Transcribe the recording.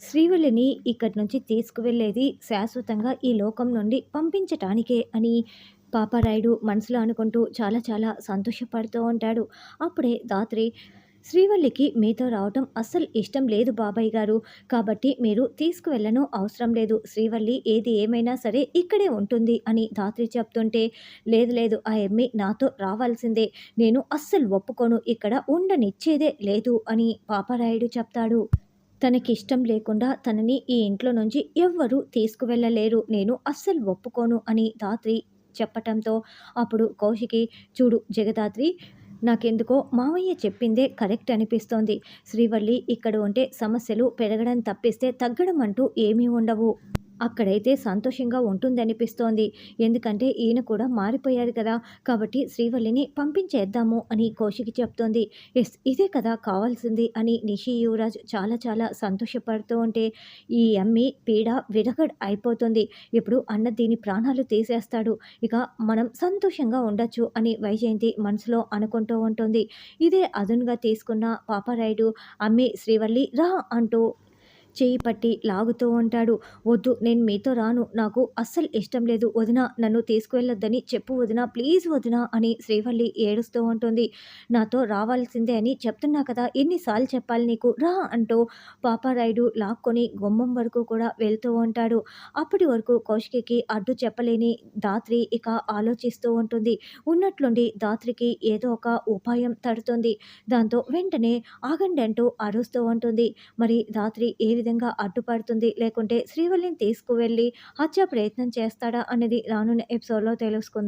శ్రీవల్లిని ఇక్కడి నుంచి తీసుకువెళ్ళేది శాశ్వతంగా ఈ లోకం నుండి పంపించటానికే అని పాపారాయుడు మనసులో అనుకుంటూ చాలా చాలా సంతోషపడుతూ ఉంటాడు. అప్పుడే ధాత్రి, శ్రీవల్లికి మీతో రావటం అస్సలు ఇష్టం లేదు బాబాయ్ గారు. కాబట్టి మీరు తీసుకువెళ్ళను అవసరం లేదు. శ్రీవల్లి ఏది ఏమైనా సరే ఇక్కడే ఉంటుంది అని ధాత్రి చెప్తుంటే, లేదు లేదు ఆ ఎమ్మి నాతో రావాల్సిందే. నేను అస్సలు ఒప్పుకోను. ఇక్కడ ఉండనిచ్చేదే లేదు అని పాపారాయుడు చెప్తాడు. తనకిష్టం లేకుండా తనని ఈ ఇంట్లో నుంచి ఎవ్వరూ తీసుకువెళ్ళలేరు. నేను అస్సలు ఒప్పుకోను అని ధాత్రి చెప్పటంతో అప్పుడు కౌశికి, చూడు జగదాత్రి, నాకెందుకో మావయ్య చెప్పిందే కరెక్ట్ అనిపిస్తోంది. శ్రీవల్లి ఇక్కడ ఉంటే సమస్యలు పెరగడం తప్పిస్తే తగ్గడం అంటూ ఏమీ ఉండవు. అక్కడైతే సంతోషంగా ఉంటుందనిపిస్తోంది. ఎందుకంటే ఈయన కూడా మారిపోయారు కదా! కాబట్టి శ్రీవల్లిని పంపించేద్దాము అని కౌశికి చెప్తోంది. యెస్! ఇదే కదా కావాల్సింది అని నిషి యువరాజ్ చాలా చాలా సంతోషపడుతూ ఉంటే, ఈ అమ్మి పీడ విరగడ్ అయిపోతుంది. ఇప్పుడు అన్న దీని ప్రాణాలు తీసేస్తాడు. ఇక మనం సంతోషంగా ఉండొచ్చు అని వైజయంతి మనసులో అనుకుంటూ ఉంటుంది. ఇదే అదునుగా తీసుకున్న పాపారాయుడు, అమ్మి శ్రీవల్లి రా అంటూ చేయి పట్టి లాగుతూ ఉంటాడు. వద్దు, నేను మీతో రాను. నాకు అస్సలు ఇష్టం లేదు. వదిన, నన్ను తీసుకువెళ్ళొద్దని చెప్పు వదిన, ప్లీజ్ వదిన అని శ్రీవల్లి ఏడుస్తూ ఉంటుంది. నాతో రావాల్సిందే అని చెప్తున్నా కదా, ఎన్నిసార్లు చెప్పాలి నీకు, రా అంటూ పాపారాయుడు లాక్కొని గుమ్మం వరకు కూడా వెళ్తూ ఉంటాడు. అప్పటి వరకు కౌశికి అడ్డు చెప్పలేని ధాత్రి ఇక ఆలోచిస్తూ ఉంటుంది. ఉన్నట్లుండి ధాత్రికి ఏదో ఒక ఉపాయం తడుతుంది. దాంతో వెంటనే ఆగండి అంటూ అరుస్తూ ఉంటుంది. మరి ధాత్రి ఏ విధంగా అడ్డుపడుతుంది, లేకుంటే శ్రీవల్లిని తీసుకువెళ్ళి హత్య ప్రయత్నం చేస్తాడా అనేది రానున్న ఎపిసోడ్లో తెలుసుకుందాం.